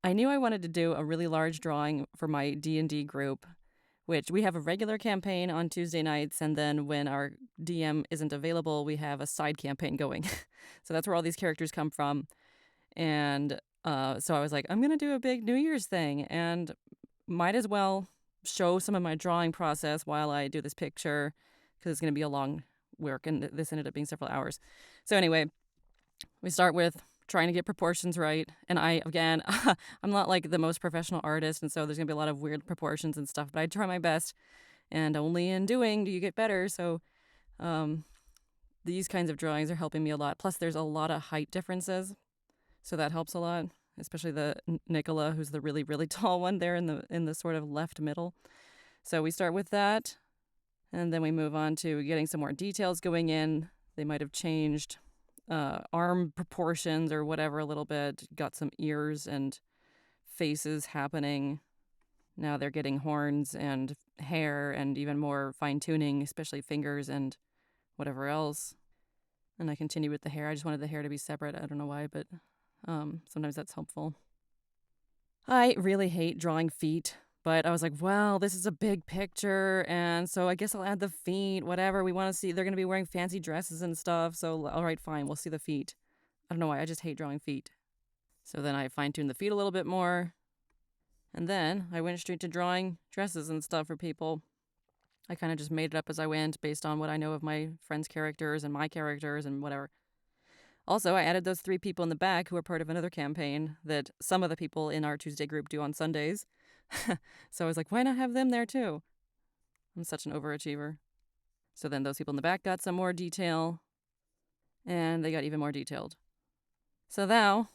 I knew I wanted to do a really large drawing for my D&D group, which we have a regular campaign on Tuesday nights, and then when our DM isn't available, we have a side campaign going. So that's where all these characters come from. And so I was like, I'm going to do a big New Year's thing and might as well show some of my drawing process while I do this picture because it's going to be a long work, and this ended up being several hours. So anyway, we start with trying to get proportions right. And again, I'm not like the most professional artist, and so there's going to be a lot of weird proportions and stuff, but I try my best. And only in doing do you get better. So um, these kinds of drawings are helping me a lot. Plus, there's a lot of height differences, so that helps a lot. Especially the Nicola, who's the really really tall one there in the sort of left middle. So we start with that, and then we move on to getting some more details going in. They might have changed arm proportions or whatever a little bit. Got some ears and faces happening. Now they're getting horns and hair and even more fine tuning, especially fingers and whatever else. And I continue with the hair. I just wanted the hair to be separate. I don't know why, but sometimes that's helpful. I really hate drawing feet, but I was like, well, this is a big picture, and so I guess I'll add the feet, whatever. We want to see, they're going to be wearing fancy dresses and stuff, so all right, fine, we'll see the feet. I don't know why, I just hate drawing feet. So then I fine-tuned the feet a little bit more, and then I went straight to drawing dresses and stuff for people. I kind of just made it up as I went based on what I know of my friends' characters and my characters and whatever. Also, I added those 3 people in the back who are part of another campaign that some of the people in our Tuesday group do on Sundays. So I was like, why not have them there too? I'm such an overachiever. So then those people in the back got some more detail, and they got even more detailed. So now,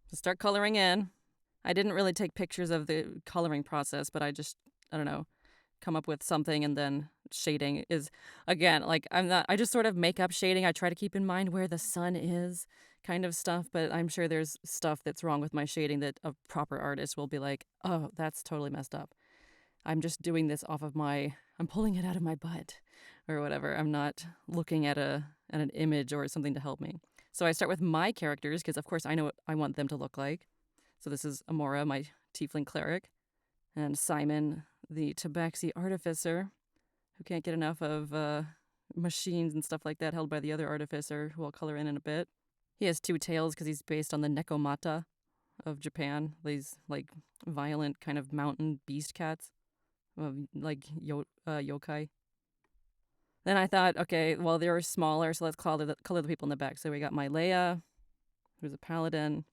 to start coloring in, I didn't really take pictures of the coloring process, but I don't know, come up with something, and then shading is, again, like I just sort of make up shading. I try to keep in mind where the sun is, kind of stuff, but I'm sure there's stuff that's wrong with my shading that a proper artist will be like, oh, that's totally messed up. I'm just doing this I'm pulling it out of my butt or whatever. I'm not looking at an image or something to help me. So I start with my characters because, of course, I know what I want them to look like. So this is Amora, my tiefling cleric, and Simon, the tabaxi artificer, who can't get enough of machines and stuff like that held by the other artificer, who I'll color in a bit. He has 2 tails because he's based on the Nekomata of Japan, these like violent kind of mountain beast cats, yokai. Then I thought, okay, well, they were smaller, so let's color the people in the back. So we got Mylea, who's a paladin.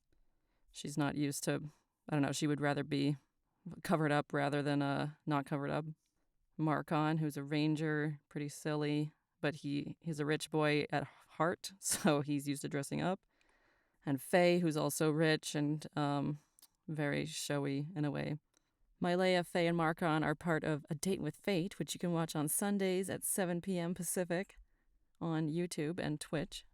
She's not used to, I don't know, she would rather be covered up rather than not covered up. Markon, who's a ranger, pretty silly, but he's a rich boy at heart, so he's used to dressing up. And Faye, who's also rich and very showy in a way. Mylea, Faye, and Markon are part of A Date with Fate, which you can watch on Sundays at 7 p.m. Pacific on YouTube and Twitch.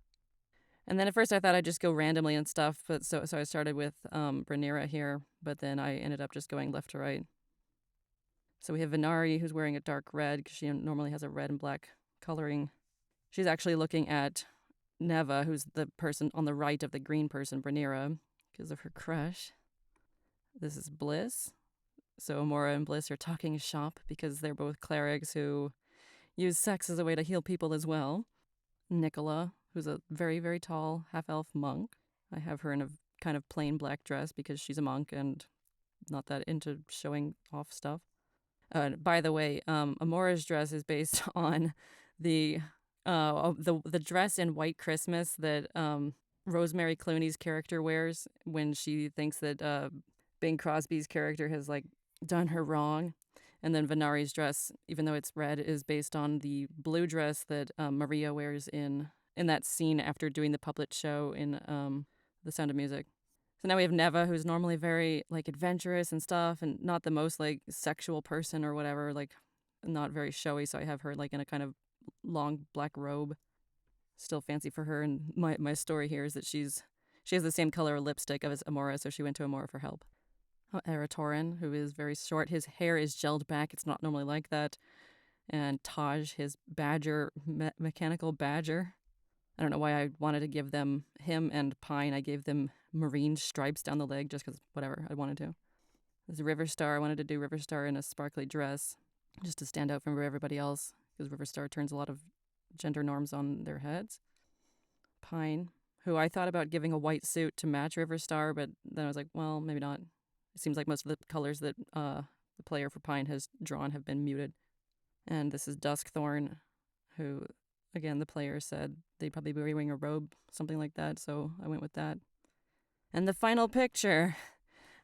And then at first I thought I'd just go randomly and stuff, but so I started with Rhaenyra here, but then I ended up just going left to right. So we have Venari, who's wearing a dark red because she normally has a red and black coloring. She's actually looking at Neva, who's the person on the right of the green person, Rhaenyra, because of her crush. This is Bliss. So Amora and Bliss are talking shop because they're both clerics who use sex as a way to heal people as well. Nicola, who's a very, very tall half-elf monk. I have her in a kind of plain black dress because she's a monk and not that into showing off stuff. By the way, Amora's dress is based on the dress in White Christmas that Rosemary Clooney's character wears when she thinks that Bing Crosby's character has like done her wrong. And then Venari's dress, even though it's red, is based on the blue dress that Maria wears in that scene after doing the puppet show in The Sound of Music. So now we have Neva, who's normally very like adventurous and stuff, and not the most like sexual person or whatever, like not very showy. So I have her like in a kind of long black robe, still fancy for her. And my story here is that she has the same color of lipstick as Amora, so she went to Amora for help. Eratorin, who is very short, his hair is gelled back. It's not normally like that. And Taj, his badger, mechanical badger. I don't know why I wanted to give them him and Pine. I gave them marine stripes down the leg just because whatever I wanted to. There's a River Star. I wanted to do River Star in a sparkly dress just to stand out from everybody else because River Star turns a lot of gender norms on their heads. Pine, who I thought about giving a white suit to match River Star, but then I was like, well, maybe not. It seems like most of the colors that the player for Pine has drawn have been muted. And this is Duskthorn, who, again, the player said they'd probably be wearing a robe, something like that, so I went with that. And the final picture,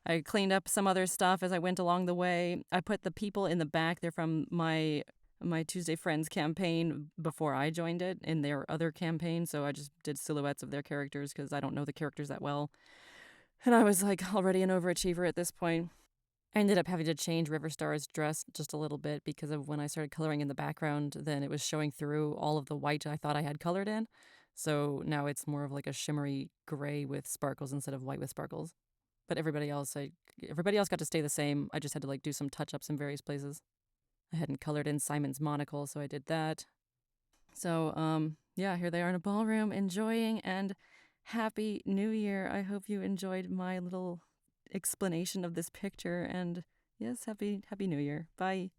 I cleaned up some other stuff as I went along the way. I put the people in the back. They're from my Tuesday Friends campaign before I joined it in their other campaign, so I just did silhouettes of their characters because I don't know the characters that well. And I was like already an overachiever at this point. I ended up having to change River Star's dress just a little bit because of when I started coloring in the background, then it was showing through all of the white I thought I had colored in. So now it's more of like a shimmery gray with sparkles instead of white with sparkles. But everybody else got to stay the same. I just had to like do some touch-ups in various places. I hadn't colored in Simon's monocle, so I did that. So, yeah, here they are in a ballroom enjoying, and Happy New Year. I hope you enjoyed my little explanation of this picture, and yes, happy New Year. Bye.